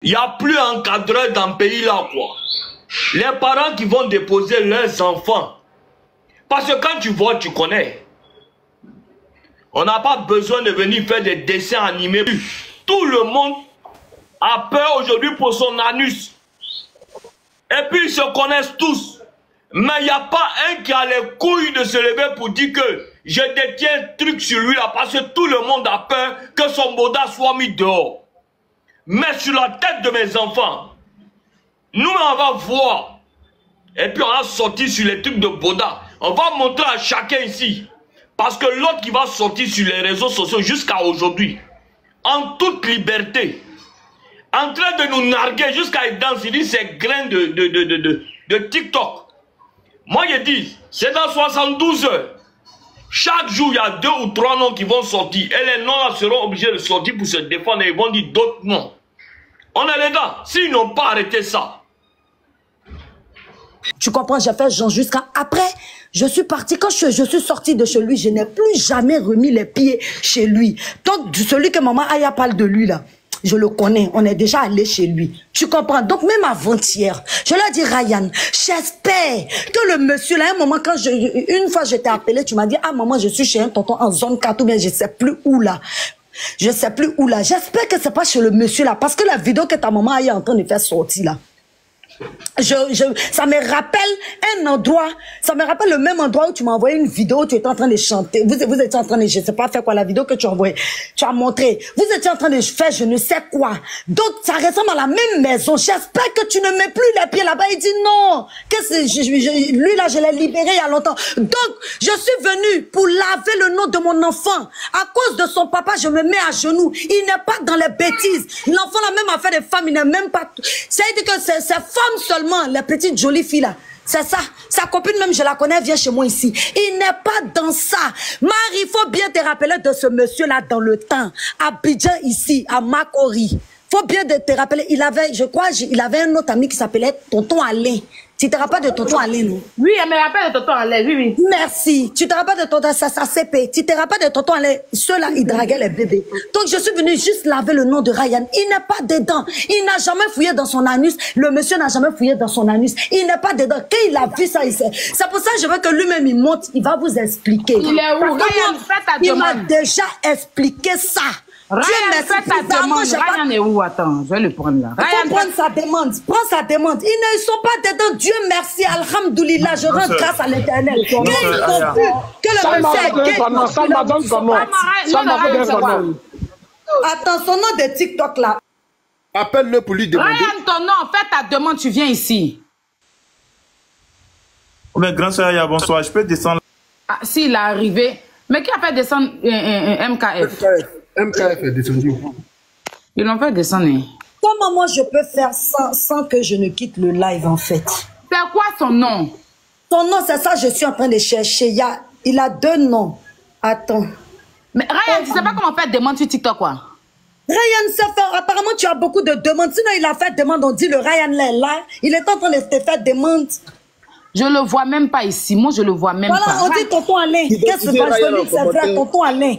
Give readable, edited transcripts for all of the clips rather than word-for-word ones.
Il n'y a plus encadreur dans le pays là, quoi. Les parents qui vont déposer leurs enfants. Parce que quand tu vois, tu connais. On n'a pas besoin de venir faire des dessins animés. Tout le monde a peur aujourd'hui pour son anus. Et puis ils se connaissent tous. Mais il n'y a pas un qui a les couilles de se lever pour dire que je détiens un truc sur lui là. Parce que tout le monde a peur que son boda soit mis dehors. Mais sur la tête de mes enfants, nous on va voir. Et puis on va sortir sur les trucs de boda. On va montrer à chacun ici. Parce que l'autre qui va sortir sur les réseaux sociaux jusqu'à aujourd'hui, en toute liberté, en train de nous narguer jusqu'à être dans ces grains de TikTok. Moi, je dis, c'est dans 72 heures. Chaque jour, il y a 2 ou 3 noms qui vont sortir. Et les noms là seront obligés de sortir pour se défendre. Et ils vont dire d'autres noms. On est les gars. S'ils n'ont pas arrêté ça. Tu comprends, j'ai fait genre jusqu'à après. Je suis partie, quand je suis sortie de chez lui, je n'ai plus jamais remis les pieds chez lui. Donc, celui que maman Aya parle de lui là, je le connais, on est déjà allé chez lui. Tu comprends? Donc, même avant-hier, je lui ai dit, Ryan, j'espère que le monsieur là, un moment, quand une fois je t'ai appelé, tu m'as dit, ah maman, je suis chez un tonton en zone 4 ou bien je sais plus où là. Je sais plus où là. J'espère que c'est pas chez le monsieur là, parce que la vidéo que ta maman est en train de faire sortir là. Ça me rappelle un endroit, ça me rappelle le même endroit où tu m'as envoyé une vidéo, tu étais en train de chanter, vous étiez en train de, je sais pas faire quoi, la vidéo que tu as envoyée, tu as montré, vous étiez en train de faire je ne sais quoi, donc ça ressemble à la même maison, j'espère que tu ne mets plus les pieds là-bas. Il dit non, lui là je l'ai libéré il y a longtemps, donc je suis venue pour laver le nom de mon enfant, à cause de son papa je me mets à genoux, il n'est pas dans les bêtises, l'enfant la même affaire des femmes, il n'est même pas, c'est-à-dire que c'est femme seulement, la petite jolie fille là. C'est ça. Sa copine même, je la connais, elle vient chez moi ici. Il n'est pas dans ça. Marie, il faut bien te rappeler de ce monsieur-là dans le temps. À Abidjan ici, à Makori. Faut bien te rappeler. Il avait, je crois, il avait un autre ami qui s'appelait Tonton Alain. Tu te rappelles de Tonton Alain, non? Oui, elle me rappelle de Tonton Alain, oui, oui. Merci. Tu te rappelles de Tonton ça CP. Tu te rappelles de Tonton Alain, ceux-là, ils draguaient les bébés. Donc, je suis venue juste laver le nom de Ryan. Il n'est pas dedans. Il n'a jamais fouillé dans son anus. Le monsieur n'a jamais fouillé dans son anus. Il n'est pas dedans. Quand il a vu ça, il sait. C'est pour ça que je veux que lui-même, il monte. Il va vous expliquer. Il est où? Ryan, fais ta demande. Il m'a déjà expliqué ça. Ryan, fais ta demande. Ryan est où? Attends, je vais le prendre là. Ryan, prends sa demande. Prends sa demande. Ils ne sont pas dedans. Dieu merci. Alhamdoulilah. Je rends grâce à l'éternel. Qu'ils ont vu que le monsieur Attends, son nom de TikTok là. Appelle-le pour lui demander. Ryan, ton nom, fais ta demande. Tu viens ici. Oh, mais grand soeur, bonsoir. Je peux descendre. Ah, s'il est arrivé. Mais qui a fait descendre MKF? MKF est descendu. Ils l'ont fait descendre. Comment moi je peux faire sans que je ne quitte le live en fait? C'est quoi son nom? Son nom, c'est ça, je suis en train de chercher. Il a 2 noms. Attends. Mais Ryan, tu sais pas comment faire demande sur TikTok quoi? Ryan sait faire. Apparemment, tu as beaucoup de demandes. Sinon, il a fait demande. On dit le Ryan là. Il est en train de te faire demande. Je le vois même pas ici. Moi, je le vois même pas. Voilà, on dit tonton Alain. Qu'est-ce que c'est vrai, tonton Alain?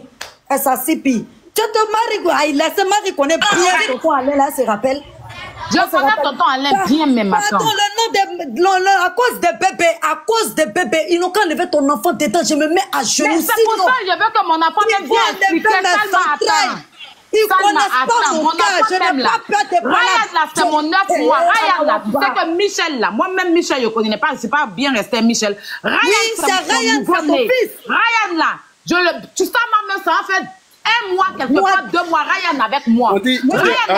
SACP. Tu te maries quoi? Il laisse Marie qu'on est bien tonton Alain là, se rappelle. Je connais tonton Alain bien même attends. Attends, le nom de à cause des bébés, ils n'ont qu'à lever ton enfant dedans, je me mets à genoux. Mais c'est pour ça que je veux que mon enfant me vienne expliquer Salma attends. Ils connaissent pas mon cas, je n'ai pas peur de parler. Ryan là, c'est mon 9 mois. Ryan là, tu sais que Michel là, moi-même Michel, je ne connais pas, c'est pas bien resté Michel. Ryan, oui, c'est Ryan, c'est mon fils. Ryan là, tu sais ma main, ça a fait 1 mois, quelque part, 2 mois, Ryan avec moi. Ryan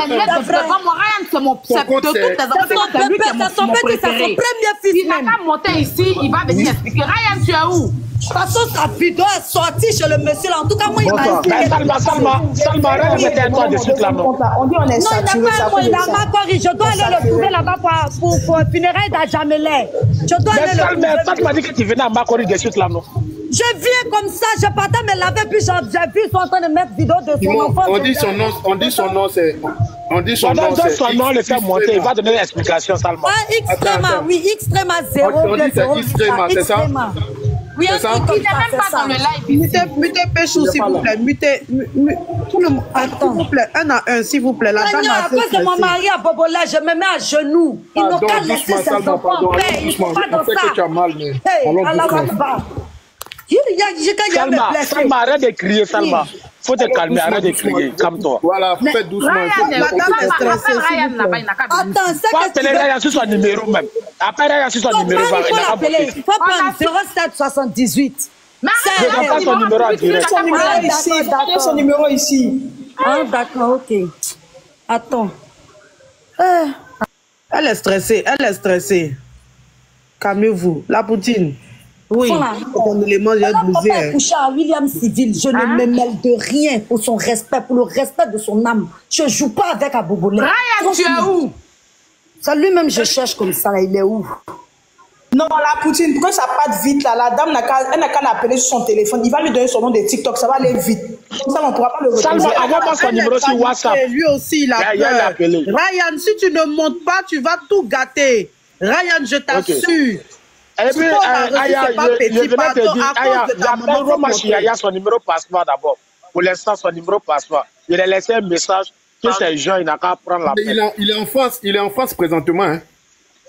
est né de devant moi. Ryan, c'est mon... De toutes les enfants, c'est lui qui est mon préféré. C'est son premier fils. Il n'a qu'à monter ici, il va venir expliquer. Ryan, tu es où? De toute façon, sa vidéo est sortie chez le monsieur là. En tout cas, moi, il m'a expliqué. Salma, arrête de suite là, non? On dit on est saturé. Non, il n'a pas il a ma corrige. Je dois aller le trouver là-bas pour funérailles d'Adjamele. Je dois aller le trouver. Mais ça, tu m'as dit que tu venais à Makori de suite là, non? Je viens comme ça, je partais me laver, puis j'ai vu, ils sont en train de mettre vidéo de son enfant. On dit son nom, c'est... On dit son nom, c'est... son nom, le fait monter, il va donner l'explication, Salma. Ah, Xtrema, oui, Xtrema 0. On dit c'est Xtrema, c'est ça? Oui, il n'est même pas dans le live. Mutez Péchou, s'il vous plaît. Mutez. Tout le monde. S'il vous plaît. Un à un, s'il vous plaît. La dame à cause de mon mari à Bobola, je me mets à genoux. Ils n'ont qu'à laisser ses enfants en paix. Ils ne sont pas dans ça. Salma, arrête de crier, Salma. Faut te calmer, arrête de crier, calme-toi. Voilà, faites doucement. Attends, c'est que appeler Ryan sur son numéro même. Appelle Ryan sur son numéro. Il faut l'appeler. Il faut prendre 0778. Je donne pas son numéro en direct. Son numéro ici. Ah, d'accord, ok. Attends. Elle est stressée. Calmez-vous. La poutine. Oui, on les mange à coucher à William Civil, je ne me mêle de rien pour son respect, pour le respect de son âme. Je ne joue pas avec Abobolé. Ryan, tu es où? Ça lui-même, je cherche comme ça, il est où? Non, la poutine, pourquoi ça passe vite là? La dame n'a qu'à l'appeler sur son téléphone. Il va lui donner son nom de TikTok, ça va aller vite. Ça, on ne pourra pas le retrouver. Salma, envoie-moi son numéro sur WhatsApp. Lui aussi, il a peur. Ryan, si tu ne montes pas, tu vas tout gâter. Ryan, je t'assure. Et puis, Aya, je venais te dire, Aya, j'appelle Roma Chiaya son numéro passeport d'abord. Pour l'instant, son numéro passeport. Il a laissé un message que ces gens, il n'a qu'à prendre la peine. Il est en France présentement. Hein.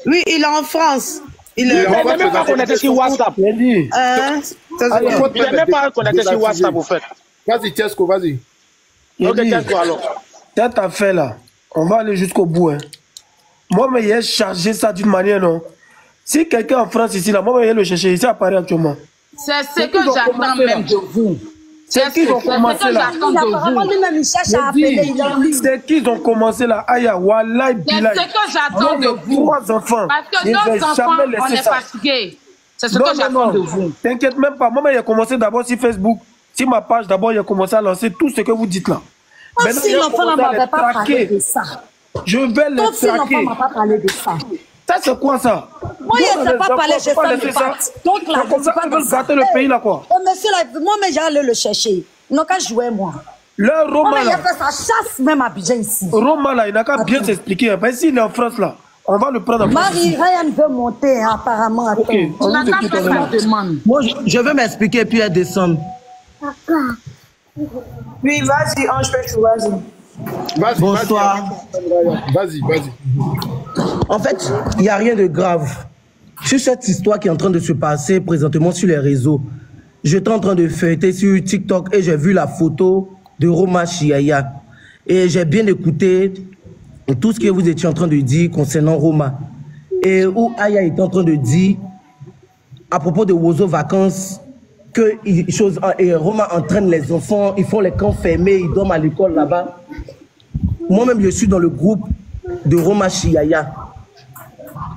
Oui, il est en France. Il est même pas connecté sur WhatsApp. Il n'est même pas connecté sur WhatsApp, au fait. Vas-y, Tiesco, vas-y. Ok, Tiesco, alors. Cette affaire-là, on va aller jusqu'au bout. Hein. Moi, mais j'ai chargé ça d'une manière, non? Si quelqu'un en France ici, là, moi, je vais le chercher ici à Paris actuellement. C'est ce que j'attends même de vous. C'est qu'ils ont commencé là. C'est qu'ils ont commencé là. Aya, Wallah, Bilal. C'est ce que j'attends de vous. 3 enfants. Parce que nos enfants, on est fatigués. C'est ce que j'attends de vous. T'inquiète même pas. Moi, j'ai commencé d'abord sur Facebook. Sur ma page, d'abord, j'ai commencé à lancer tout ce que vous dites là. Maintenant, si l'enfant ne m'avait pas parlé de ça. Je vais les traquer. Si l'enfant ne m'a pas parlé de ça. Ça, c'est quoi ça? Moi, je ne sais pas parler, je fais mes pattes. Donc là, comme ça, ils veulent gâter le pays là, quoi. Monsieur, moi, mais j'allais le chercher. Ils n'ont qu'à jouer, moi. Le Roma, il a fait sa chasse même à Abidjan ici. Roma, là, il n'a qu'à bien s'expliquer. Mais s'il est en France, là, on va le prendre en France. Marie, Ryan veut monter, apparemment. Attends. Ok, on n'a qu'à faire sa demande. Moi, je veux m'expliquer, puis elle descend. Oui, vas-y, Ange Péchou, vas-y. Bonsoir. Vas-y. En fait, il n'y a rien de grave. Sur cette histoire qui est en train de se passer présentement sur les réseaux, j'étais en train de feuilleter sur TikTok et j'ai vu la photo de Roma Chiaya. Et j'ai bien écouté tout ce que vous étiez en train de dire concernant Roma. Et où Aya était en train de dire à propos de Wozo Vacances que Roma entraîne les enfants, ils font les camps fermés, ils dorment à l'école là-bas. Moi-même, je suis dans le groupe de Roma Chiaya.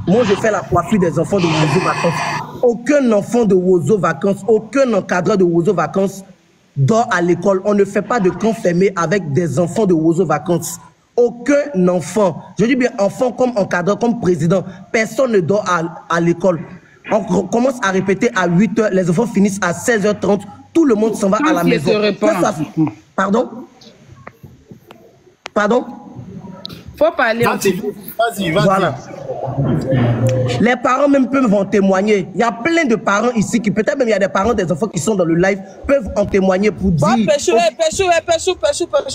Moi, je fais la coiffure des enfants de Wozo Vacances. Aucun enfant de Wozo Vacances, aucun encadrant de Wozo Vacances dort à l'école. On ne fait pas de camp fermé avec des enfants de Wozo Vacances. Aucun enfant, je dis bien enfant comme encadrant, comme président, personne ne dort à l'école. On commence à répéter à 8 h, les enfants finissent à 16 h 30, tout le monde s'en va à la maison. Pardon? Faut parler. Vas-y. Voilà. Les parents même peuvent en témoigner. Il y a plein de parents ici qui, peut-être même il y a des parents des enfants qui sont dans le live, peuvent en témoigner pour dire. Péchou,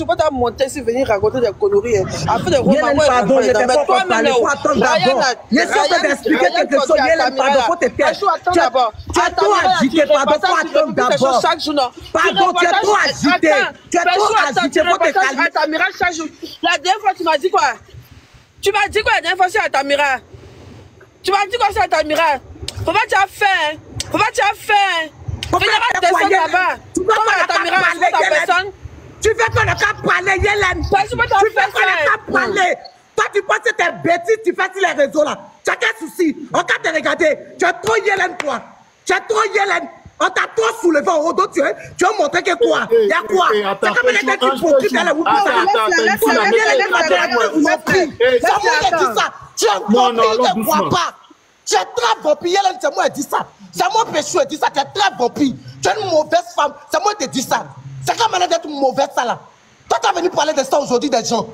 pas t'as monté si venir raconter des conneries. Après des romans, pardon, il était pas parler. Faut attendre d'abord. Il est en train d'expliquer quelque chose. Pardon, faut te taire. Tu es trop agité, pardon, faut attendre d'abord. Pardon, tu es trop agité. Tu es trop agité, faut te calmer. La dernière fois, tu m'as dit quoi? Tu m'as dit quoi la dernière fois sur Altamira? Tu m'as dit quoi sur Altamira? Faut pas tu as fait. Faut pas tu as fait. Faut pas descendre là-bas. Tu vas pas Altamira, ta personne. Tu veux qu'on ne pas parler, Yélène. Tu veux qu'on ne pas parler. Toi, tu penses que t'es bêtise, tu fais sur les réseaux là. Tu as quel souci? On va te regarder. Tu es trop Yélène, toi. Tu es trop Yélène. On t'a trop soulevé au dos, tu as montré que quoi? Il y a quoi? C'est comme les gens qui font tout à l'heure. Tu es un vampire, ne crois pas. Tu es très vampire, c'est moi qui dis ça. C'est moi Péchou qui dis ça, tu es très vampire. Tu es une mauvaise femme, c'est moi qui dis ça. C'est comme elle d'être une mauvaise ça là. Toi, tu as venu parler de ça aujourd'hui des gens.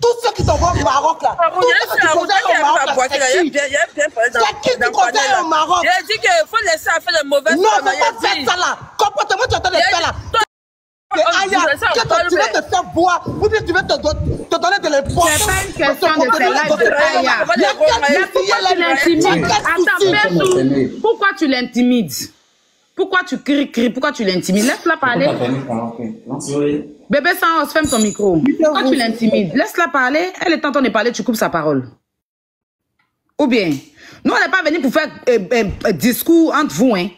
Tous ceux qui sont au Maroc là. Tous ceux qui sont au Maroc là. C'est qui qui conseille au Maroc? Il a dit qu'il faut laisser faire de mauvaises choses. Non, faut pas faire ça là. Comportement, tu es en train de faire là. Aya, que tu veux te faire boire ou bien tu veux te donner de l'espoir. C'est pas une question de faire de Aya. Mais pourquoi tu l'intimides? Pourquoi tu l'intimides? Pourquoi tu cries? Pourquoi tu l'intimides? Laisse-la parler. Bébé sans ferme ton micro. Pourquoi tu l'intimides? Laisse-la parler. Elle est en train de parler, tu coupes sa parole. Ou bien, nous on n'est pas venus pour faire discours entre vous, hein.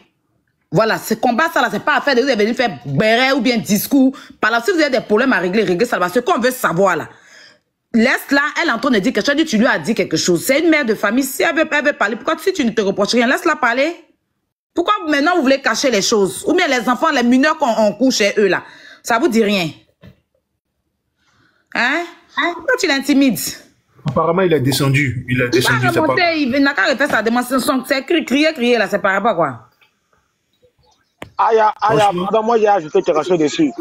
Voilà, ce combat, ça là, c'est pas affaire de vous venir faire béret ou bien discours. Par là, si vous avez des problèmes à régler, réglez ça. Ce qu'on veut savoir là. Laisse-la, elle est en train de dire quelque chose. Tu lui as dit quelque chose. C'est une mère de famille. Si elle veut parler, pourquoi si tu ne te reproches rien, laisse-la parler. Pourquoi maintenant vous voulez cacher les choses? Ou bien les enfants, les mineurs qu'on couche chez eux là. Ça vous dit rien. Hein? Pourquoi tu l'intimides? Apparemment, il est descendu. Il est descendu. Il n'a qu'à refaire sa démonstration. C'est crier là, c'est par rapport à quoi? Aya, moi j'ai ajouté quelque chose dessus.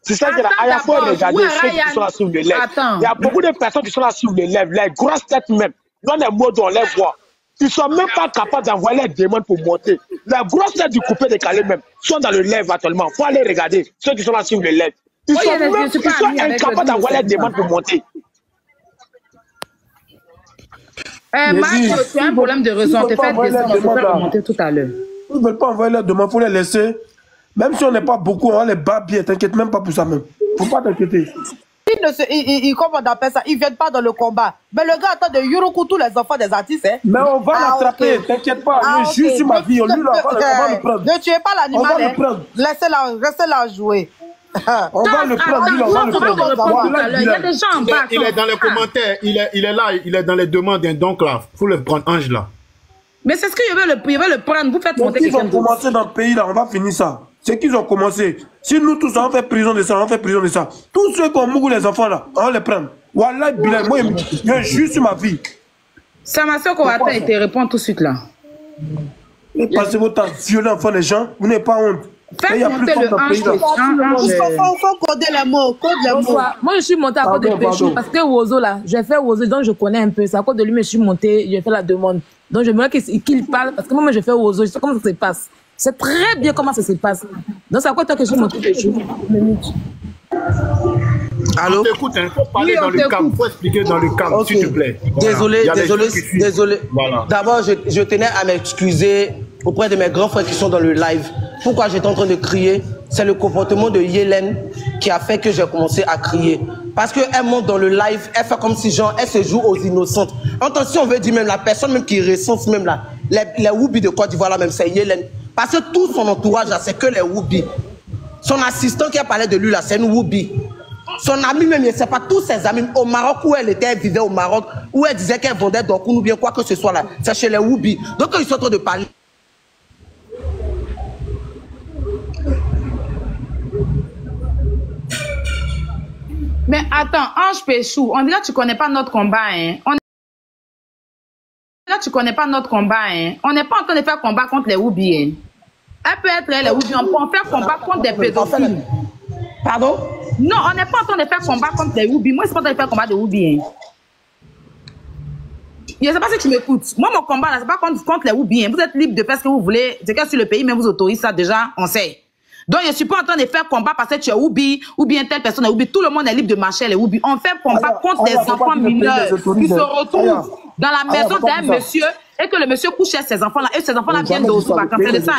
C'est ça que Aya faut regarder ceux qui sont là sur les lèvres. Il y a beaucoup de personnes qui sont là sur les lèvres, les grosses têtes même. Dans les mots on les voit. Ils ne sont même pas capables d'envoyer les demandes pour monter. Les grosses têtes du coupé décalé même sont dans le lèvre actuellement. Il faut aller regarder ceux qui sont là sur les lèvres. Ils sont incapables d'envoyer les demandes pour monter. Marc, tu as un problème de raison. On te fait monter tout à l'heure. Ils ne veulent pas envoyer leurs demandes, il faut les laisser. Même si on n'est pas beaucoup, on les bat bien. T'inquiète même pas pour ça même. Faut pas t'inquiéter. Comment on appelle ça? Ils ne viennent pas dans le combat. Mais le gars attend de Yuruku tous les enfants des artistes. Hein? Mais on va l'attraper, t'inquiète pas. Je suis sur ma vie. Lui, là, on va le prendre. Ne tuez pas l'animal. Laissez-la jouer. On va le prendre, lui, on va le prendre. Il y a des gens en bas. Il est dans les commentaires. Il est là. Il est dans les demandes. Donc là, il faut le prendre. Ange là. Mais c'est ce qu'il veut le prendre. Vous faites monter quelqu'un. Ils ont commencé dans le pays là, on va finir ça. C'est qu'ils ont commencé. Si nous tous on fait prison de ça, on fait prison de ça. Tous ceux qui ont mouru les enfants là, on les prend. Wallah, moi je juste sur ma vie. Ça m'a fait qu'on attend et te répond tout de suite là. Et passez votre temps violer l'enfant des gens, vous n'avez pas honte. Faites monter le hanche. Il faut coder les mots. Moi, je suis montée à cause de Péchou. Parce que Wozo, là, j'ai fait Wozo, donc je connais un peu. C'est à cause de lui, mais je suis montée, j'ai fait la demande. Donc, j'aimerais qu'il parle. Parce que moi, j'ai fait Wozo, je sais comment ça se passe. C'est très bien comment ça se passe. Donc, c'est à cause de toi que je suis montée Péchou. Allô? Écoute, il faut parler dans le cadre. Il faut expliquer dans le cadre, s'il te plaît. Désolé. Voilà. D'abord, je tenais à m'excuser auprès de mes grands frères qui sont dans le live. Pourquoi j'étais en train de crier? C'est le comportement de Yélène qui a fait que j'ai commencé à crier. Parce qu'elle monte dans le live, elle fait comme si genre, elle se joue aux innocentes. Entends, si on veut dire même la personne même qui recense même là, les Woubi de Côte d'Ivoire là même, c'est Yélène. Parce que tout son entourage là, c'est que les Woubi. Son assistant qui a parlé de lui là, c'est une Woubi. Son ami même, je ne sais pas, tous ses amis au Maroc où elle était, elle vivait au Maroc, où elle disait qu'elle vendait d'Orkoun ou bien quoi que ce soit là, c'est chez les Woubi. Donc quand ils sont en train de parler. Mais attends, Ange Péchou, on dirait que tu connais pas notre combat, hein. Là, tu connais pas notre combat, hein. On n'est pas en train de faire combat contre les Woubi, hein. Elle peut être les Woubi, on peut en faire combat contre des pédophiles. Pardon? Non, on n'est pas en train de faire combat contre les Woubi. Moi, je ne suis pas en train de faire combat de Woubi, hein. Je ne sais pas si tu m'écoutes. Moi, mon combat, là, c'est pas contre les Woubi, hein. Vous êtes libre de faire ce que vous voulez. C'est que sur le pays, mais vous autorisez ça déjà, on sait. Donc, je ne suis pas en train de faire combat parce que tu es Woubi ou bien telle personne est Woubi. Tout le monde est libre de marcher les Woubi. On fait combat contre des enfants mineurs qui se retrouvent dans la maison d'un monsieur et que le monsieur couche chez ses enfants-là et ces enfants-là viennent de Osoba. C'est de ça.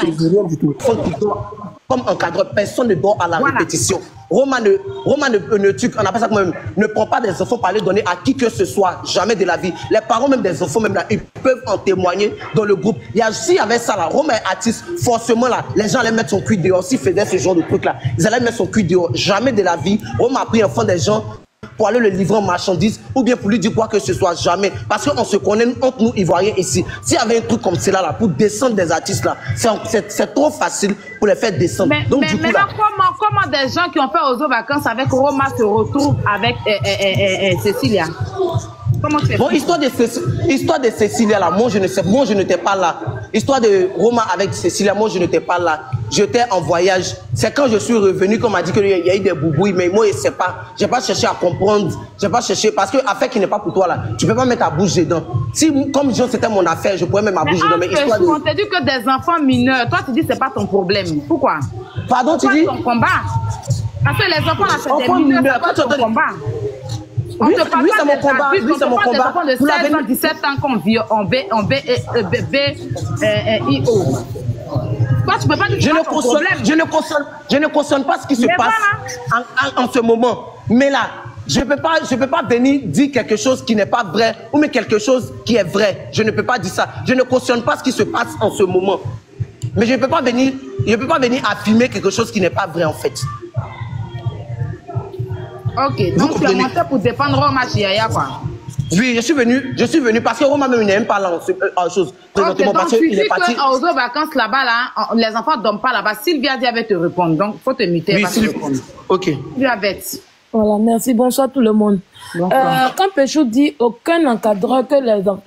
Comme encadreur, personne ne doit à la répétition. Roma ne tue, on appelle ça quand même, ne prend pas des enfants pour aller donner à qui que ce soit, jamais de la vie. Les parents même des enfants, même là, ils peuvent en témoigner dans le groupe. S'il y avait ça là, Roma est artiste, forcément là, les gens allaient mettre son cul dehors. S'ils faisaient ce genre de truc là, ils allaient mettre son cul dehors. Jamais de la vie. Roma a pris enfant des gens pour aller le livrer en marchandise ou bien pour lui dire quoi que ce soit, jamais. Parce qu'on se connaît entre nous Ivoiriens ici. S'il y avait un truc comme cela là, pour descendre des artistes là, c'est trop facile pour les faire descendre. Mais, donc, du coup, là, comment des gens qui ont fait aux vacances avec Roma se retrouvent avec Cécilia? Comment tu fais? Bon, histoire de Cécilia là, moi je ne sais, moi je n'étais pas là. Histoire de Roma avec Cécilia, moi je n'étais pas là. j'étais en voyage. C'est quand je suis revenu qu'on m'a dit qu'il y a eu des boubouilles, mais moi, c'est pas, j'ai pas cherché à comprendre, j'ai pas cherché, parce que affaire qui n'est pas pour toi là, tu peux pas mettre ta bouche dedans. Si, comme c'était mon affaire, je pourrais mettre ma bouche dedans, mais histoire de... On t'a dit que des enfants mineurs, toi tu dis c'est pas ton problème. Pourquoi? Pardon, tu dis? Ton combat. Parce que les enfants là, c'est des mineurs, c'est pas ton combat. Oui, c'est mon combat. Oui, c'est mon combat. Enfants de 16 ans, 17 ans qu'on vit en BIO. Toi, tu peux pas dire que je ne cautionne pas ce qui se passe en ce moment. Mais là, je peux pas venir dire quelque chose qui n'est pas vrai ou mais quelque chose qui est vrai. Je ne peux pas dire ça. Je ne cautionne pas ce qui se passe en ce moment. Mais je ne peux pas venir affirmer quelque chose qui n'est pas vrai en fait. Ok, donc tu as monté pour défendre Roma Chiaya, quoi. Oui, je suis venu parce que Roma même n'aime pas là en chose. Présentement, okay, parce qu'il est parti. Aux autres vacances là-bas, là, les enfants ne dorment pas là-bas. Sylvia dit, elle va te répondre. Donc, il faut te muter. Oui, ok. Sylvia Bête. Voilà, merci. Bonsoir tout le monde. Quand Péchou dit aucun encadreur, que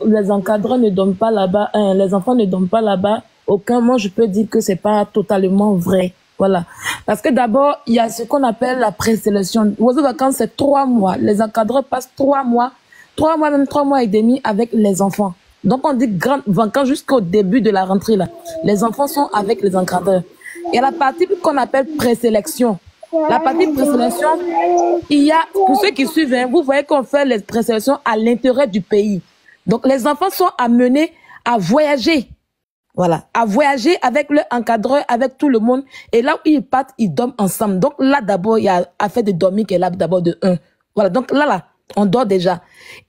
les encadreurs ne dorment pas là-bas, les enfants ne dorment pas là-bas, aucun, moi je peux dire que c'est pas totalement vrai. Voilà. Parce que d'abord, il y a ce qu'on appelle la présélection. Aux vacances, c'est 3 mois. Les encadreurs passent 3 mois, même 3 mois et demi avec les enfants. Donc, on dit grandes vacances jusqu'au début de la rentrée, là. Les enfants sont avec les encadreurs. Et la partie qu'on appelle présélection. La partie présélection, il y a, pour ceux qui suivent, hein, vous voyez qu'on fait les présélections à l'intérieur du pays. Donc, les enfants sont amenés à voyager. Voilà, à voyager avec le encadreur, avec tout le monde. Et là où ils partent, ils dorment ensemble. Donc là, d'abord, il y a affaire de dormir qui est là d'abord de 1. Voilà, donc là, on dort déjà.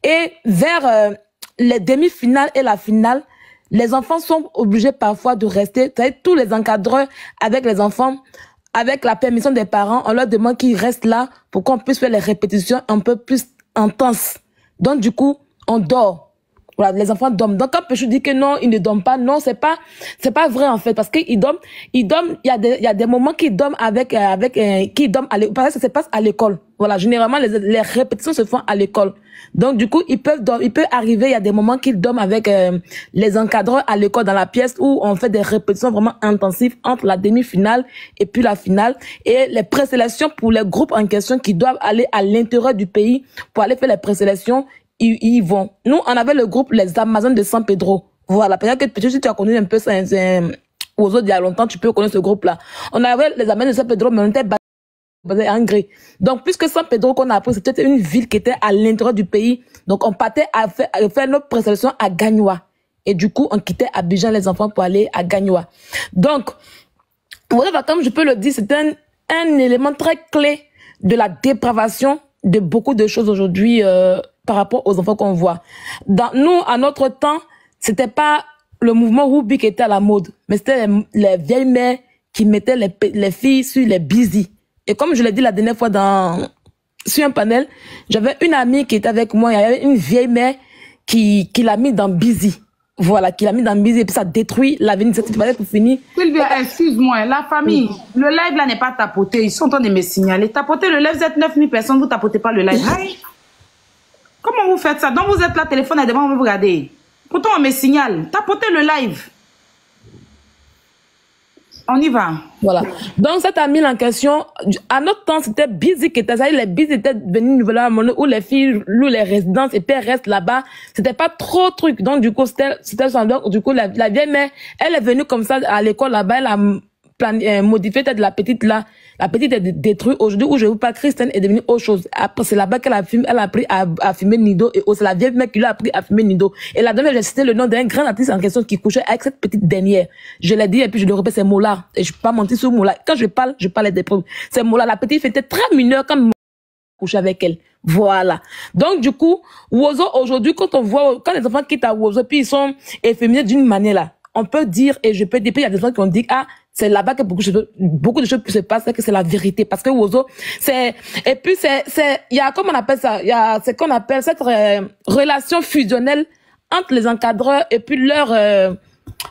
Et vers les demi-finales et la finale, les enfants sont obligés parfois de rester. Tous les encadreurs avec les enfants, avec la permission des parents, on leur demande qu'ils restent là pour qu'on puisse faire les répétitions un peu plus intenses. Donc du coup, on dort. Voilà, les enfants dorment. Donc, quand Péchou dit que non, ils ne dorment pas, non, c'est pas vrai, en fait, parce qu'ils dorment, il y a des moments qu'ils dorment qu'ils dorment à l'école, parce que ça se passe à l'école. Voilà, généralement, les répétitions se font à l'école. Donc, du coup, il peut arriver, il y a des moments qu'ils dorment avec, les encadreurs à l'école dans la pièce où on fait des répétitions vraiment intensives entre la demi-finale et puis la finale. Et les présélections pour les groupes en question qui doivent aller à l'intérieur du pays pour aller faire les présélections, ils vont. Nous, on avait le groupe Les Amazones de San Pedro. Voilà. Peut-être que si tu as connu un peu ça, aux autres il y a longtemps, tu peux connaître ce groupe-là. On avait les Amazones de San Pedro, mais on était basés en Gré. Donc, puisque San Pedro qu'on a appris, c'était une ville qui était à l'intérieur du pays. Donc, on partait à faire notre présélection à Gagnoa. Et du coup, on quittait Abidjan les enfants pour aller à Gagnoa. Donc, voilà, comme je peux le dire, c'est un élément très clé de la dépravation de beaucoup de choses aujourd'hui, par rapport aux enfants qu'on voit. Nous, à notre temps, c'était pas le mouvement Ruby qui était à la mode, mais c'était les vieilles mères qui mettaient les filles sur les busy. Et comme je l'ai dit la dernière fois sur un panel, j'avais une amie qui était avec moi, il y avait une vieille mère qui l'a mis dans busy. Voilà, qui l'a mis dans busy et puis ça détruit l'avenir. C'est pour finir. Sylvia, excuse-moi, la famille, le live là n'est pas tapoté. Ils sont en train de me signaler. Tapoter le live, vous êtes 9000 personnes, vous tapotez pas le live. Comment vous faites ça? Donc vous êtes là, téléphone, et devant vous regardez. Pourtant on me signale. Tapotez le live. On y va. Voilà. Donc cette amie en question, à notre temps, c'était busy qui était ça. Les busy étaient venus nouvellement où les filles louent les résidences et puis elles restent là-bas. C'était pas trop truc. Donc du coup, c'était son donc du coup la vieille mère, elle est venue comme ça à l'école là-bas, elle a modifié de la petite là. La petite est détruite. Aujourd'hui, où je vous parle, Christine est devenue autre chose. Après, c'est là-bas qu'elle a appris à filmer Nido. Et c'est la vieille mère qui lui a appris à filmer Nido. Et la dame, j'ai cité le nom d'un grand artiste en question qui couchait avec cette petite dernière. Je l'ai dit et puis je le répète, c'est Mola. Et je peux pas mentir sur Mola. Quand je parle des preuves. C'est Mola. La petite fille était très mineure quand Mola couchait avec elle. Voilà. Donc, du coup, Wozo, aujourd'hui, quand les enfants quittent à Wozo, puis ils sont efféminés d'une manière là, on peut dire, et je peux dire, il y a des gens qui ont dit, c'est là-bas que beaucoup de choses se passent, que c'est la vérité. Parce que Wozo, et puis il y a, comment on appelle ça, il y a ce qu'on appelle cette relation fusionnelle entre les encadreurs et puis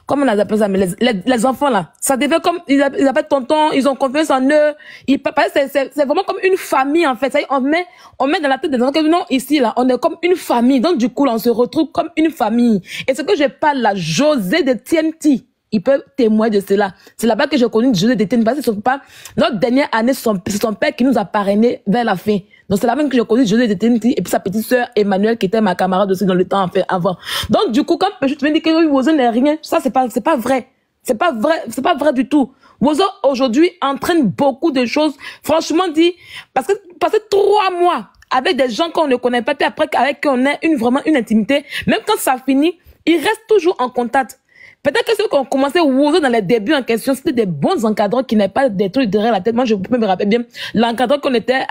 comment on appelle ça, mais les enfants là. Ça devait comme, ils appellent tonton, ils ont confiance en eux. C'est vraiment comme une famille, en fait. Ça y est, on met dans la tête des enfants que non, ici, là, on est comme une famille. Donc, du coup, là, on se retrouve comme une famille. Et ce que je parle là, José de TNT, il peut témoigner de cela. C'est là-bas que j'ai connu José Détenu, parce que c'est pas notre dernière année, c'est son père qui nous a parrainé vers la fin. Donc c'est là même que j'ai connu José Détenu et puis sa petite sœur Emmanuel qui était ma camarade aussi dans le temps avant. Donc du coup, quand je te dis que Wozo n'est rien, ça c'est pas vrai. C'est pas vrai du tout. Wozo aujourd'hui entraîne beaucoup de choses. Franchement dit, parce que passer 3 mois avec des gens qu'on ne connaît pas, puis après avec qui on a vraiment une intimité, même quand ça finit, ils restent toujours en contact. Peut-être que ceux qui ont commencé Wozo dans les débuts en question, c'était des bons encadrants qui n'avaient pas des trucs derrière la tête. Moi, je peux me rappeler bien, l'encadrant qui était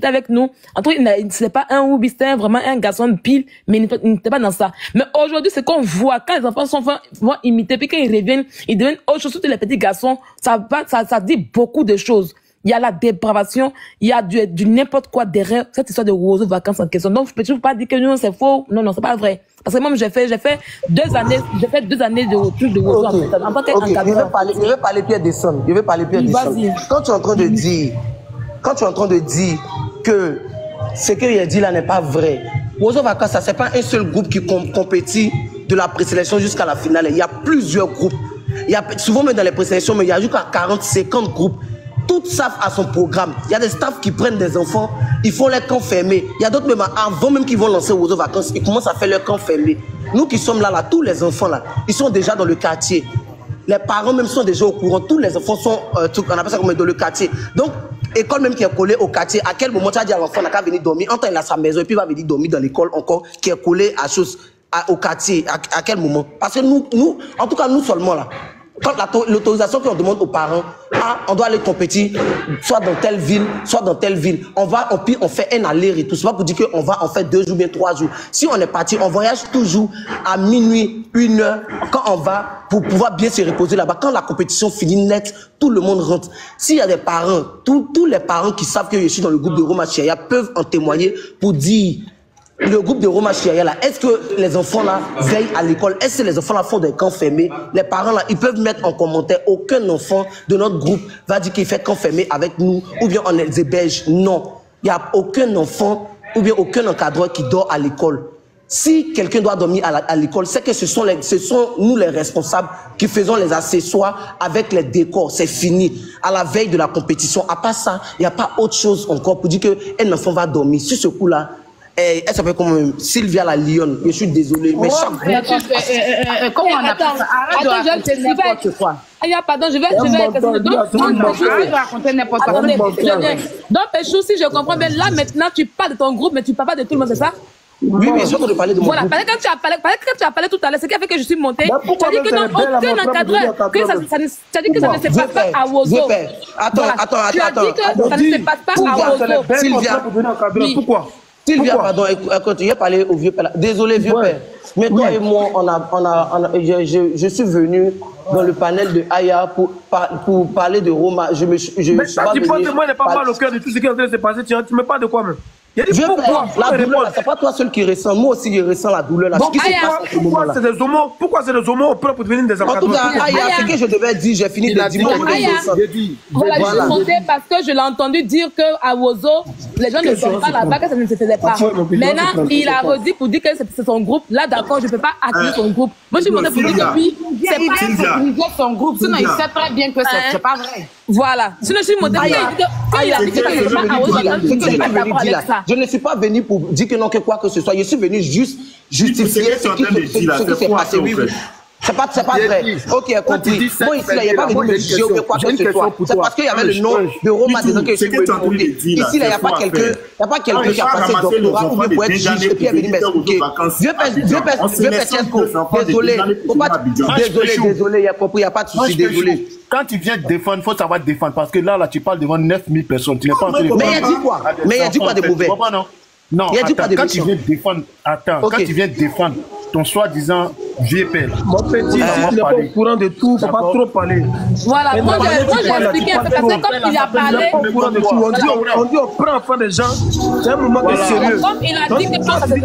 avec nous, en tout cas, c'était pas un Woubi, c'était vraiment un garçon de pile, mais il n'était pas dans ça. Mais aujourd'hui, c'est qu'on voit, quand les enfants vont imiter, puis quand ils reviennent, ils deviennent autre chose, surtout les petits garçons, ça dit beaucoup de choses. Il y a la dépravation, il y a du n'importe quoi derrière cette histoire de Wozo vacances en question. Donc, je peux toujours pas dire que non, c'est faux. Non, c'est pas vrai. Parce que moi, j'ai fait 2 années de trucs de Wozo en tant qu'encadreur. Je vais parler Pierre Desson. Quand tu es en train de dire que ce qu'il a dit là n'est pas vrai, Wozo vacances, ça c'est pas un seul groupe qui compétit de la présélection jusqu'à la finale. Il y a plusieurs groupes. Il y a souvent même dans les présélections, mais il y a jusqu'à 40, 50 groupes. Tout staff a son programme. Il y a des staffs qui prennent des enfants, ils font les camps fermés. Il y a d'autres même avant même qu'ils vont lancer Wozo vacances, ils commencent à faire leur camp fermé. Nous qui sommes là, tous les enfants là, ils sont déjà dans le quartier. Les parents même sont déjà au courant. Tous les enfants sont, on appelle ça comme dans le quartier. Donc, école même qui est collée au quartier. À quel moment tu as dit à l'enfant n'a qu'à venir dormir? En temps il a sa maison et puis il va venir dormir dans l'école encore qui est collée au quartier. À quel moment? Parce que nous, en tout cas nous seulement là. Quand l'autorisation qu'on demande aux parents, on doit aller compétir, soit dans telle ville, soit dans telle ville. On fait un aller-retour. C'est pas pour dire qu'on va en faire 2 jours, bien 3 jours. Si on est parti, on voyage toujours à minuit, 1 heure, quand on va, pour pouvoir bien se reposer là-bas. Quand la compétition finit net, tout le monde rentre. S'il y a des parents, tous les parents qui savent que je suis dans le groupe de Roma Chiaya peuvent en témoigner pour dire. Le groupe de Roma Chiaya là, est-ce que les enfants là veillent à l'école? Est-ce que les enfants là font des camps fermés? Les parents là, ils peuvent mettre en commentaire, aucun enfant de notre groupe va dire qu'il fait camp fermé avec nous, ou bien on les héberge. Non. Il n'y a aucun enfant, ou bien aucun encadreur qui dort à l'école. Si quelqu'un doit dormir à l'école, c'est que ce sont nous les responsables qui faisons les accessoires avec les décors. C'est fini. À la veille de la compétition. À part ça, il n'y a pas autre chose encore pour dire qu'un enfant va dormir. Sur ce coup-là, elle s'appelle comme Sylvia la Lionne. Je suis désolé, mais chaque groupe... Comment on appelle ça? Arrête de raconter n'importe quoi. Pardon, je vais raconter n'importe quoi. Donc, Péchou, si je comprends bien, là maintenant, tu parles de ton groupe, mais tu parles pas de tout le monde, c'est ça? Oui, mais je veux parler de mon groupe. Voilà, quand tu as parlé tout à l'heure, ce qui a fait que je suis montée, tu as dit que non, aucun encadreur, que ça ne se passe pas à Wozo. Attends. Tu as dit que ça ne se passe pas à Wozo. Sylvia, pourquoi? Sylvia, pardon, écoute, il a parlé au vieux père. Désolé, vieux père. Mais toi et moi, je suis venu dans le panel de Aya pour parler de Roma. Je suis pas venu. Mais moi, n'est pas mal au cœur de tout ce qui est en train de se passer. Tu me parles de quoi même? La douleur, c'est pas toi seul qui ressent. Moi aussi, je ressens la douleur. Là. Pourquoi c'est des homos propres pour devenir des encadreurs? En tout cas, Aya, ce que je devais dire, j'ai fini de dire. Voilà, je suis montée parce que je l'ai entendu dire qu'à Wozo, les gens ne sont pas là-bas, que ça ne se faisait pas. Maintenant, il a redit pour dire que c'est son groupe. Là, d'accord, je ne peux pas accueillir son groupe. Moi, je suis montée pour dire que puis, c'est pas sécuriser son groupe. Sinon, il sait très bien que c'est pas vrai. Voilà. Sinon, je suis montée pour dire que je ne suis pas venu pour dire que non, que quoi que ce soit. Je suis venu juste justifier ce qui s'est passé. Oui. C'est pas vrai. Ok, compris. Moi, ici, il n'y a pas venu me juger ou quoi que ce soit. C'est parce qu'il y avait le nom de Roma dedans que je suis venu. Ici, il n'y a pas quelqu'un qui a passé doctorat ou pour être juge et puis il est venu m'expliquer. Vieux Pechesco, désolé. Désolé, il a compris, il n'y a pas de souci, désolé. Quand tu viens défendre, il faut savoir défendre. Parce que là, tu parles devant 9000 personnes. Tu n'es pas en train de... Mais il a dit quoi de mauvais? Non, quand tu viens défendre, quand tu viens défendre ton soi-disant vieux père. Mon petit, il n'est pas au courant de tout, il ne faut pas trop parler. Voilà, moi j'ai expliqué un peu parce que comme il a parlé. On dit on prend enfant des gens, c'est un moment de sérieux. Comme il a dit que personne ne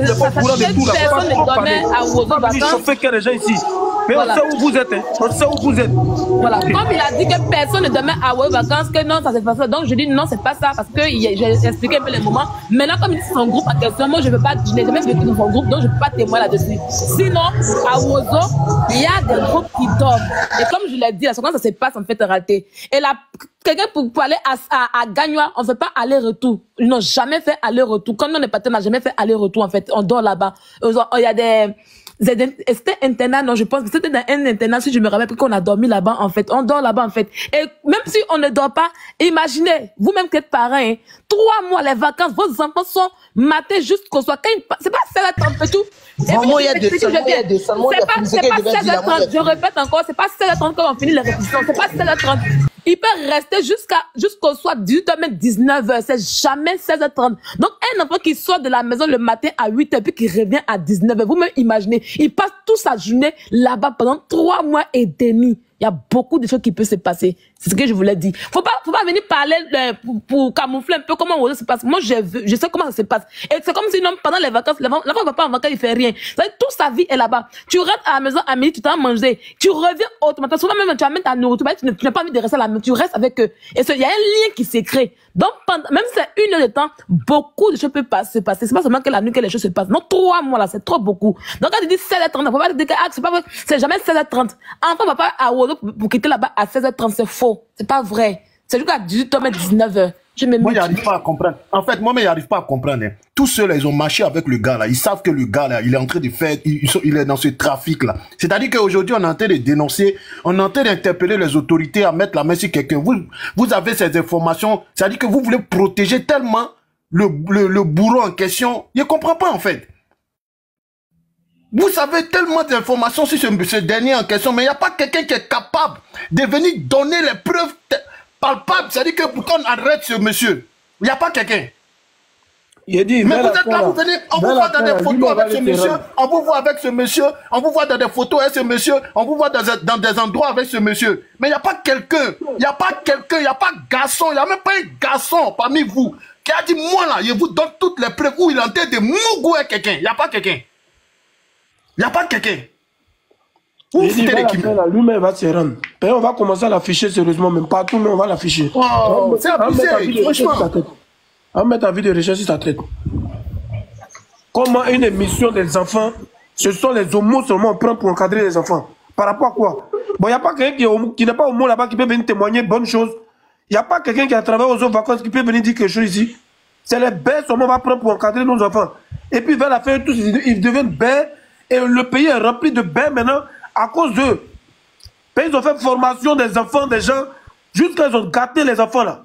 donnait à Wozo vacances. Il chauffe que les gens ici. Mais voilà. on sait où vous êtes, hein. On sait où vous êtes. Voilà. Comme il a dit que personne ne demeure à vos vacances, que non, ça c'est pas ça. Donc je dis non, c'est pas ça, parce que j'ai expliqué un peu les moments. Maintenant, comme il dit son groupe en question, moi je n'ai jamais vécu dans son groupe, donc je ne peux pas témoigner là-dessus. Sinon, à Wozo, il y a des groupes qui dorment. Et comme je l'ai dit, la seconde ça se passe en fait raté. Et là, quelqu'un pour aller à Gagnoa, on ne fait pas aller-retour. Ils n'ont jamais fait aller-retour. Comme on est partenaire, on n'a jamais fait aller-retour en fait. On dort là-bas. Il y a des... C'était internat, non, je pense que c'était dans un internat, si je me rappelle, qu'on a dormi là-bas, en fait. On dort là-bas, en fait. Et même si on ne dort pas, imaginez, vous-même qui êtes parents, hein, 3 mois, les vacances, vos enfants sont matés jusqu'au soir. C'est pas 16h30 et tout. C'est pas 16h30, je répète encore, c'est pas 16h30 quand on finit les répétitions, c'est pas 16h30. Il peut rester jusqu'au soir 18h, même 19h, c'est jamais 16h30. Donc, un enfant qui sort de la maison le matin à 8h, puis qui revient à 19h, vous-même imaginez, il passe toute sa journée là-bas pendant 3 mois et demi. Il y a beaucoup de choses qui peuvent se passer. C'est ce que je voulais dire. Faut pas venir parler pour camoufler un peu comment ça se passe. Moi, je sais comment ça se passe. Et c'est comme si non, pendant les vacances, l'enfant va pas en vacances, il fait rien. C'est-à-dire, toute sa vie est là-bas. Tu rentres à la maison à midi, tu t'en mangé. Tu reviens automatiquement. Souvent même, tu amènes ta nourriture, tu n'as pas envie de rester à la maison. Tu restes avec eux. Et il y a un lien qui s'est créé. Donc, même si c'est 1 heure de temps, beaucoup de choses peuvent se passer. C'est pas seulement que la nuit que les choses se passent. Non, 3 mois là, c'est trop beaucoup. Donc, quand tu dis 16h30, faut pas dire que c'est pas vrai. C'est jamais 16h30. Enfant va pas à Wozo pour quitter là-bas à 16h30, c'est faux. C'est pas vrai. C'est jusqu'à 18h, 19h. Moi, j'arrive pas à comprendre. En fait, moi, mais j'arrive pas à comprendre. Hein. Tous ceux-là, ils ont marché avec le gars là. Ils savent que le gars là, il est en train de faire, il est dans ce trafic là. C'est-à-dire qu'aujourd'hui, on est en train de dénoncer, on est en train d'interpeller les autorités à mettre la main sur quelqu'un. Vous avez ces informations. C'est-à-dire que vous voulez protéger tellement le bourreau en question. Je comprends pas en fait. Vous savez tellement d'informations sur ce dernier en question, mais il n'y a pas quelqu'un qui est capable de venir donner les preuves palpables. C'est-à-dire que pour qu'on arrête ce monsieur, il n'y a pas quelqu'un. Mais vous êtes là, vous venez, on vous voit dans des photos avec ce monsieur, on vous voit avec ce monsieur, on vous voit dans des photos avec ce monsieur, on vous voit dans des endroits avec ce monsieur. Mais il n'y a pas quelqu'un, il n'y a pas quelqu'un, il n'y a pas garçon, il n'y a même pas un garçon parmi vous qui a dit, moi là, je vous donne toutes les preuves où il est en train de mougouer quelqu'un. Il n'y a pas quelqu'un. Il n'y a pas quelqu'un. Lui-même va se rendre. On va commencer à l'afficher sérieusement, même partout, mais on va l'afficher. Oh, c'est abusé, franchement. On met un vidéo de recherche sur sa tête. Comment une émission des enfants, ce sont les homos seulement on prend pour encadrer les enfants. Par rapport à quoi? Bon, il n'y a pas quelqu'un qui n'est pas homo là-bas qui peut venir témoigner bonnes choses. Il n'y a pas quelqu'un qui a travaillé aux autres vacances qui peut venir dire quelque chose ici. C'est les bêtes seulement on va prendre pour encadrer nos enfants. Et puis vers la fin, tous ils deviennent bêtes. Et le pays est rempli de bêtes maintenant à cause d'eux. Ils ont fait formation des enfants, des gens, jusqu'à ils ont gâté les enfants là.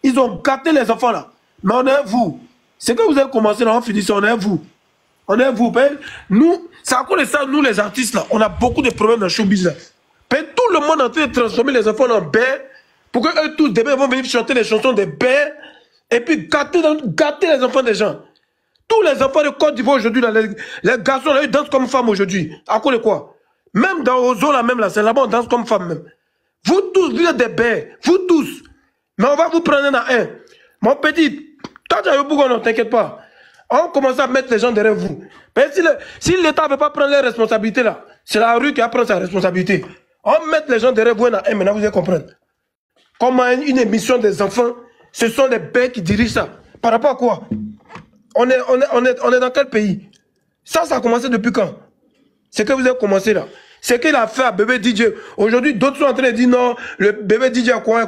Ils ont gâté les enfants là. Mais on est vous. C'est que vous avez commencé là, on finit ça, on est vous. On est vous. Nous, c'est à cause de ça, nous les artistes là, on a beaucoup de problèmes dans le showbiz là. Tout le monde est en train de transformer les enfants en bêtes pour qu'eux tous demain vont venir chanter les chansons des bêtes et puis gâter les enfants des gens. Tous les enfants de Côte d'Ivoire aujourd'hui, les garçons là, ils dansent comme femmes aujourd'hui. À cause de quoi? Même dans Ozo là même là, c'est là-bas on danse comme femmes même. Vous tous, vous êtes des bêtes. Vous tous. Mais on va vous prendre un. Mon petit, toi tu as eu beaucoup, non, t'inquiète pas. On commence à mettre les gens derrière vous. Mais si l'État ne veut pas prendre les responsabilités là, c'est la rue qui va prendre sa responsabilité. On met les gens derrière vous maintenant vous allez comprendre. Comment une émission des enfants, ce sont les bêtes qui dirigent ça. Par rapport à quoi? On est dans quel pays? Ça a commencé depuis quand? C'est que vous avez commencé là. C'est qu'il a fait à bébé DJ. Aujourd'hui, d'autres sont en train de dire non, le bébé DJ a quoi.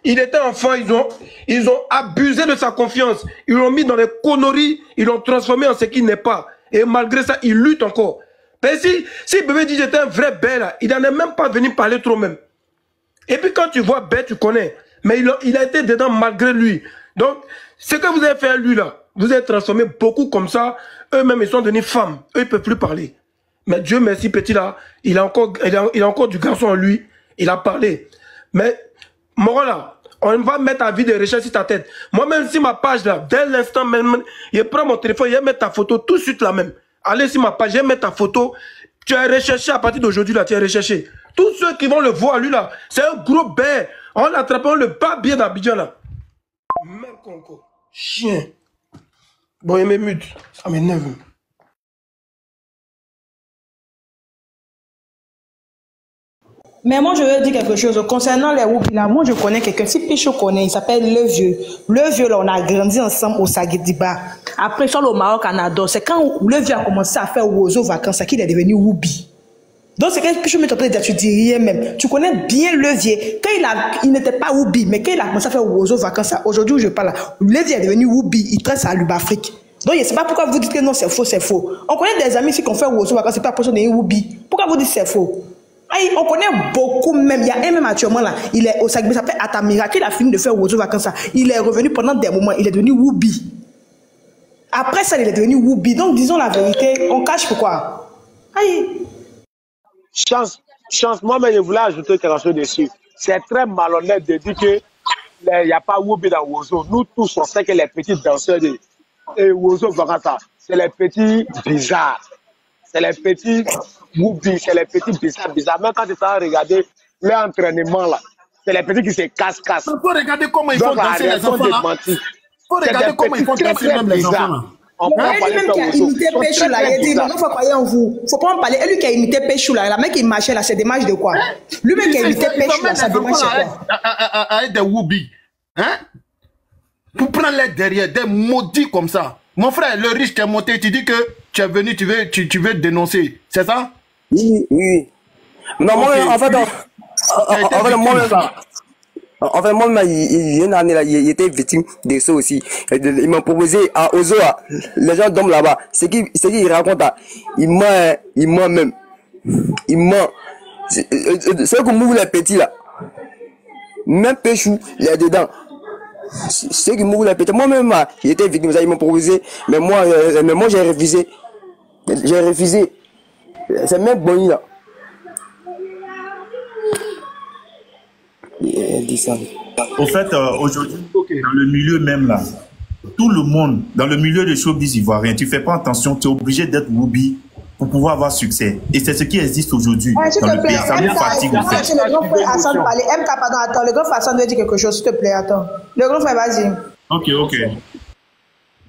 Il était enfant, ils ont abusé de sa confiance. Ils l'ont mis dans les conneries, ils l'ont transformé en ce qu'il n'est pas. Et malgré ça, il lutte encore. Mais si bébé DJ était un vrai bête là, il n'en est même pas venu parler trop même. Et puis quand tu vois bête, tu connais. Mais il a été dedans malgré lui. Donc, ce que vous avez fait à lui là, vous avez transformé beaucoup comme ça. Eux-mêmes, ils sont devenus femmes. Eux, ils ne peuvent plus parler. Mais Dieu merci, petit là, il a encore du garçon en lui. Il a parlé. Mais, Morin là, on va mettre ta vie de recherche sur ta tête. Moi, même si ma page là, dès l'instant même, je prends mon téléphone, je vais mettre ta photo tout de suite là même. Allez sur ma page, je vais mettre ta photo. Tu as recherché à partir d'aujourd'hui là, tu as recherché. Tous ceux qui vont le voir, lui là, c'est un gros bête. On l'attrape, on le bat bien d'Abidjan là. Même Conco. Chien. Bon, il m'émute. Ça m'énerve. Mais moi, je veux dire quelque chose. Concernant les Woubi, là, moi, je connais quelqu'un. Si Pécho connaît, il s'appelle Le Vieux. Le Vieux, là, on a grandi ensemble au Saguediba. Après, sur le Maroc, Canada, c'est quand Le Vieux a commencé à faire Wozo vacances qu'il est devenu Woubi. Donc, c'est quand Pécho me t'entends dire, tu dis rien même. Tu connais bien Le Vieux. Quand il n'était pas Woubi, mais quand il a commencé à faire Wozo vacances, aujourd'hui où je parle, Le Vieux est devenu Woubi. Il traite à l'Ubafrique. Donc, je ne sais pas pourquoi vous dites que non, c'est faux, c'est faux. On connaît des amis ici qui ont fait Wozo vacances, c'est pas pour ça de Woubi. Pourquoi vous dites c'est faux? On connaît beaucoup même. Il y a un même actuellement là. Il est au Sagbe, il s'appelle Atamira. Qu'il a fini de faire Wozo vacances. Il est revenu pendant des moments. Il est devenu Woubi. Après ça, il est devenu Woubi. Donc, disons la vérité. On cache pourquoi. Aïe. Chance. Moi-même, je voulais ajouter quelque chose dessus. C'est très malhonnête de dire qu'il n'y a pas Woubi dans Wozo. Nous tous, on sait que les petits danseurs de Wozo vacances, c'est les petits bizarres. C'est les petits Woubi, c'est les petits bizarres. Même quand tu as regardé leur entraînement là, c'est les petits qui se cassent. Il faut regarder comment ils font danser les enfants là. Il faut regarder comment ils font danser même les enfants là. Lui-même qui a imité Péchou là, il a dit, non, il faut croire en vous. Il ne faut pas en parler. Et lui qui a imité Péchou là, la mec qui marchait là, c'est des matchs de quoi? Lui-même qui a imité Péchou là, ça démarche quoi? Avec des Woubi. Hein? Pour prendre les derrière, des maudits comme ça. Mon frère, le riche qui est monté, tu dis que tu es venu, tu veux dénoncer. C'est ça? Oui. Non, moi, en fait, moi, il y a une année, là, il était victime de ça aussi. Il m'a proposé à Ozoa, les gens dorment là-bas. C'est qu'il raconte, il ment même. Il ment. C'est que m'ouvre les petits là. Même Péchou, il est dedans. C'est qui m'ouvre les petits. Moi-même, il était victime de ça, ils m'ont proposé. Mais moi, j'ai refusé. C'est même bon là. Au fait, aujourd'hui, dans le milieu même là, tout le monde, dans le milieu de showbiz ivoirien, tu fais pas attention, tu es obligé d'être Woubi pour pouvoir avoir succès. Et c'est ce qui existe aujourd'hui dans le pays. Ça me fatigue en fait. Le grand frère Hassan parler. Pardon, attends, le grand frère Hassan veut dire quelque chose, s'il te plaît, attends. Le grand frère, vas-y. Ok.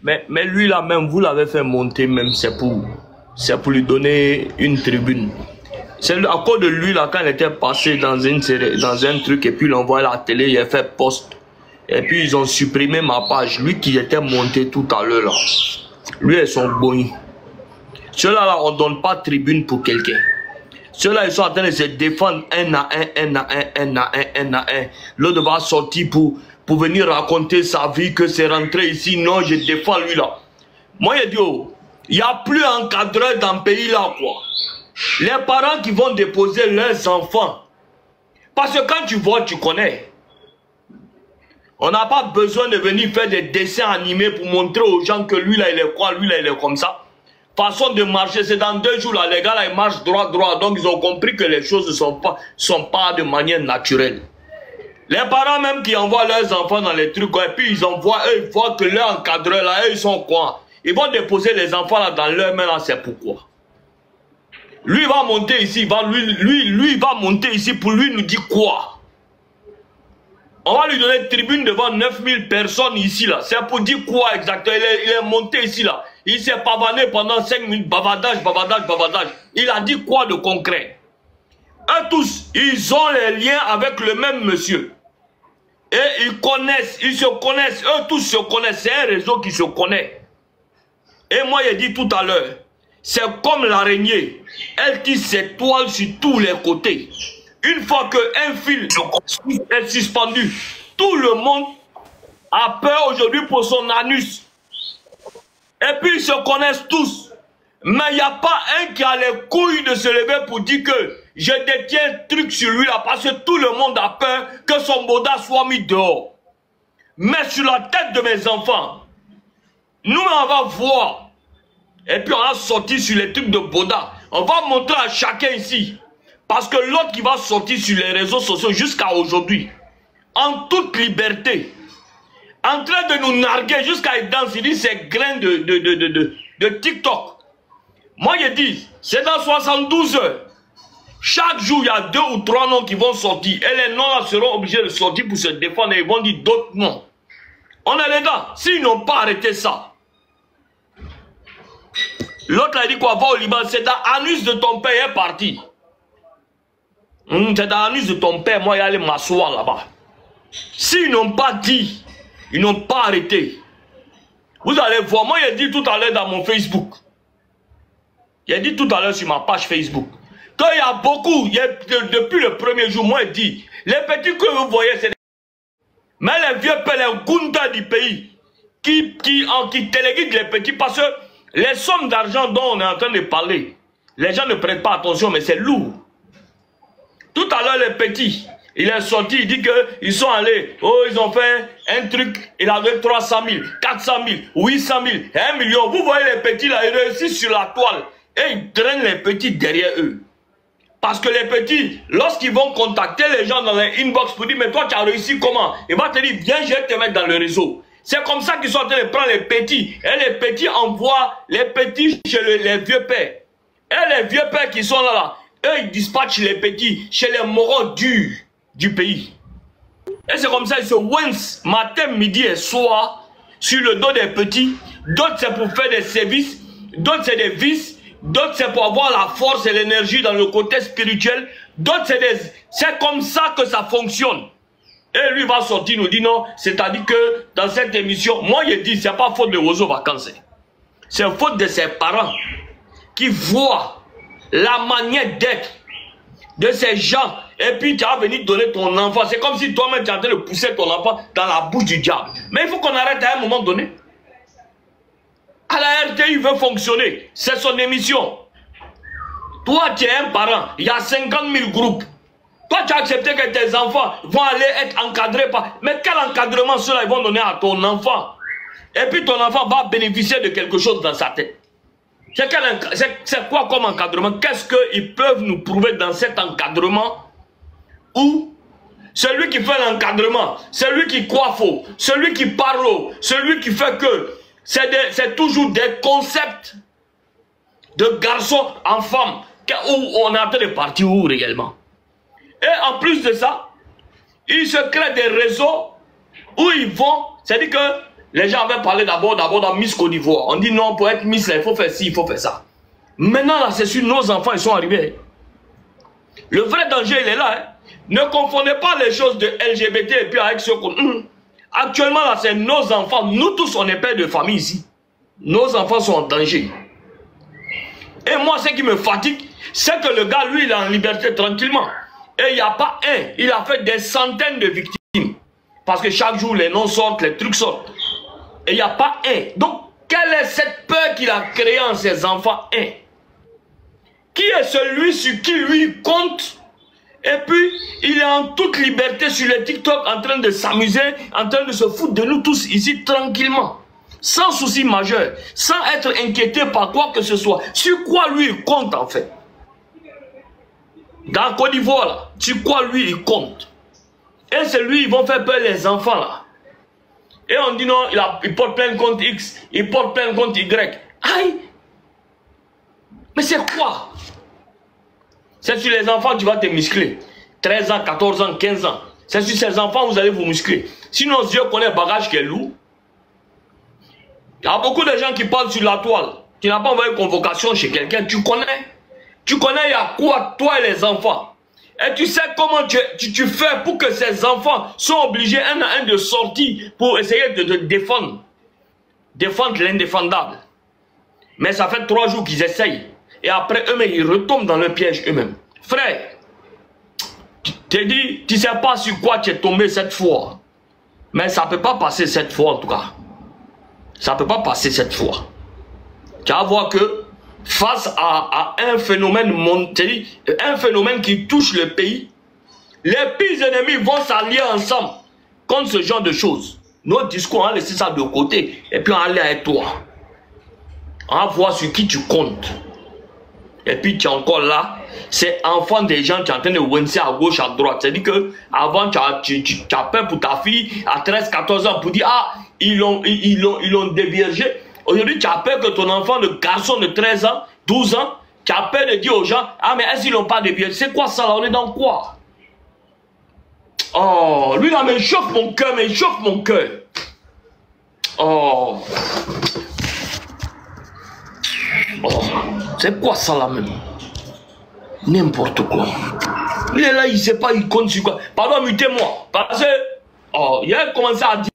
Mais lui là même, vous l'avez fait monter même, c'est pour lui donner une tribune. C'est à cause de lui là, quand il était passé dans un truc et puis il envoyé à la télé, il a fait post. Et puis ils ont supprimé ma page. Lui qui était monté tout à l'heure là. Lui et son boy. Ceux-là là, on ne donne pas tribune pour quelqu'un. Ceux-là ils sont en train de se défendre un à un. L'autre va sortir pour venir raconter sa vie, que c'est rentré ici. Non, je défends lui là. Moi je dis, il n'y a plus encadreur dans le pays là quoi. Les parents qui vont déposer leurs enfants. Parce que quand tu vois, tu connais. On n'a pas besoin de venir faire des dessins animés pour montrer aux gens que lui là il est quoi, lui là il est comme ça. Façon de marcher, c'est dans 2 jours là, les gars là ils marchent droit. Donc ils ont compris que les choses ne sont pas de manière naturelle. Les parents même qui envoient leurs enfants dans les trucs, et puis ils envoient, eux ils voient que leurs encadreurs là, eux ils sont quoi. Ils vont déposer les enfants là dans leurs mains là, c'est pourquoi. Lui va monter ici, lui va monter ici pour lui nous dire quoi? On va lui donner tribune devant 9000 personnes ici là. C'est pour dire quoi exactement? Il est monté ici là. Il s'est pavané pendant 5 minutes, bavardage. Il a dit quoi de concret? Eux tous, ils ont les liens avec le même monsieur. Et ils se connaissent, eux tous se connaissent. C'est un réseau qui se connaît. Et moi j'ai dit tout à l'heure, c'est comme l'araignée. Elle tisse ses toiles sur tous les côtés. Une fois qu'un fil est suspendu, tout le monde a peur aujourd'hui pour son anus. Et puis ils se connaissent tous. Mais il n'y a pas un qui a les couilles de se lever pour dire que je détiens un truc sur lui là parce que tout le monde a peur que son boda soit mis dehors. Mais sur la tête de mes enfants, nous on va voir. Et puis on va sortir sur les trucs de boda. On va montrer à chacun ici. Parce que l'autre qui va sortir sur les réseaux sociaux jusqu'à aujourd'hui, en toute liberté, en train de nous narguer jusqu'à une danse, il dit c'est grain de TikTok. Moi je dis, c'est dans 72 heures. Chaque jour, il y a 2 ou 3 noms qui vont sortir. Et les noms là seront obligés de sortir pour se défendre. Et ils vont dire d'autres noms. On est les gars, s'ils n'ont pas arrêté ça. L'autre a dit quoi? Va au Liban, c'est dans l'anus de ton père est parti. C'est dans la nuit de ton père, moi, il allait m'asseoir là-bas. S'ils n'ont pas dit, ils n'ont pas arrêté. Vous allez voir, moi, j'ai dit tout à l'heure dans mon Facebook. J'ai dit tout à l'heure sur ma page Facebook. Quand il y a beaucoup, depuis le premier jour, moi, j'ai dit, les petits que vous voyez, c'est des... Mais les vieux pères, les Gunda du pays, qui téléguident les petits, parce que les sommes d'argent dont on est en train de parler, les gens ne prêtent pas attention, mais c'est lourd. Tout à l'heure, les petits, il est sorti, il dit qu'ils sont allés, oh, ils ont fait un truc, il avait 300 000, 400 000, 800 000, 1 million. Vous voyez les petits là, ils réussissent sur la toile et ils traînent les petits derrière eux. Parce que les petits, lorsqu'ils vont contacter les gens dans les inbox pour dire, mais toi, tu as réussi comment? Il va te dire, viens, je vais te mettre dans le réseau. C'est comme ça qu'ils sont en train de prendre les petits. Et les petits envoient les petits chez les vieux pères. Et les vieux pères qui sont là, eux, ils dispatchent les petits chez les morons durs du pays. Et c'est comme ça, ils se wincent matin, midi et soir sur le dos des petits. D'autres, c'est pour faire des services. D'autres, c'est des vices. D'autres, c'est pour avoir la force et l'énergie dans le côté spirituel. D'autres, c'est comme ça que ça fonctionne. Et lui va sortir, nous dit non. C'est-à-dire que dans cette émission, moi, je dis, c'est pas faute de Wozo Vacances. C'est faute de ses parents qui voient la manière d'être de ces gens. Et puis, tu vas venir donner ton enfant. C'est comme si toi-même, tu es en train de pousser ton enfant dans la bouche du diable. Mais il faut qu'on arrête à un moment donné. À la RTI, il veut fonctionner. C'est son émission. Toi, tu es un parent. Il y a 50 000 groupes. Toi, tu as accepté que tes enfants vont aller être encadrés par... Mais quel encadrement ceux-là ils vont donner à ton enfant? Et puis ton enfant va bénéficier de quelque chose dans sa tête. C'est quoi comme encadrement? Qu'est-ce qu'ils peuvent nous prouver dans cet encadrement? Où celui qui fait l'encadrement, celui qui croit faux, celui qui parle haut, celui qui fait que... C'est toujours des concepts de garçons en femmes où on est en train de partir où réellement. Et en plus de ça, ils se créent des réseaux où ils vont, c'est-à-dire que les gens avaient parlé d'abord dans Miss Côte d'Ivoire. On dit non, pour être Miss, là, il faut faire ci, il faut faire ça. Maintenant, là, c'est sûr, nos enfants, ils sont arrivés. Le vrai danger, il est là. Hein. Ne confondez pas les choses de LGBT et puis avec ceux qu'on... Actuellement, là, c'est nos enfants. Nous tous, on est pères de famille ici. Nos enfants sont en danger. Et moi, ce qui me fatigue, c'est que le gars, lui, il est en liberté tranquillement. Et il n'y a pas un. Il a fait des centaines de victimes. Parce que chaque jour, les noms sortent, les trucs sortent. Et il n'y a pas un. Donc, quelle est cette peur qu'il a créée en ses enfants? Un. Qui est celui sur qui lui compte? Et puis, il est en toute liberté sur les TikTok en train de s'amuser, en train de se foutre de nous tous ici tranquillement. Sans souci majeur, sans être inquiété par quoi que ce soit. Sur quoi lui il compte en fait? Dans Côte d'Ivoire, là, sur quoi lui il compte? Et c'est lui, ils vont faire peur les enfants là. Et on dit non, il porte plein de compte X, il porte plein de compte Y. Aïe! Mais c'est quoi? C'est sur les enfants que tu vas te muscler. 13 ans, 14 ans, 15 ans. C'est sur ces enfants que vous allez vous muscler. Sinon, Dieu connaît le bagage qui est lourd. Il y a beaucoup de gens qui parlent sur la toile. Tu n'as pas envoyé une convocation chez quelqu'un, tu connais. Tu connais il y a quoi, toi et les enfants. Et tu sais comment tu fais pour que ces enfants soient obligés un à un de sortir pour essayer de défendre. Défendre l'indéfendable. Mais ça fait 3 jours qu'ils essayent. Et après eux-mêmes, ils retombent dans le piège eux-mêmes. Frère, tu dis, tu ne sais pas sur quoi tu es tombé cette fois. Mais ça ne peut pas passer cette fois en tout cas. Ça ne peut pas passer cette fois. Tu vas voir que face à un phénomène, un phénomène qui touche le pays, les pires ennemis vont s'allier ensemble contre ce genre de choses. Notre discours, on va laisser ça de côté et puis on va aller avec toi. On va voir sur qui tu comptes. Et puis tu es encore là, c'est enfant des gens qui sont en train de wincer à gauche, à droite. C'est-à-dire que avant tu as peur pour ta fille à 13, 14 ans pour dire ah, ils l'ont déviergé. Aujourd'hui tu as peur que ton enfant, le garçon de 13 ans, 12 ans, tu as peur de dire aux gens ah mais est-ce qu'ils l'ont pas déviergé? C'est quoi ça là? On est dans quoi? Oh, lui là me chauffe mon cœur, mais il chauffe mon cœur. Oh. Oh, c'est quoi ça là même? N'importe quoi. Il est là, il sait pas, il compte sur quoi. Pardon, mutez-moi. Parce que, oh, il a commencé à dire.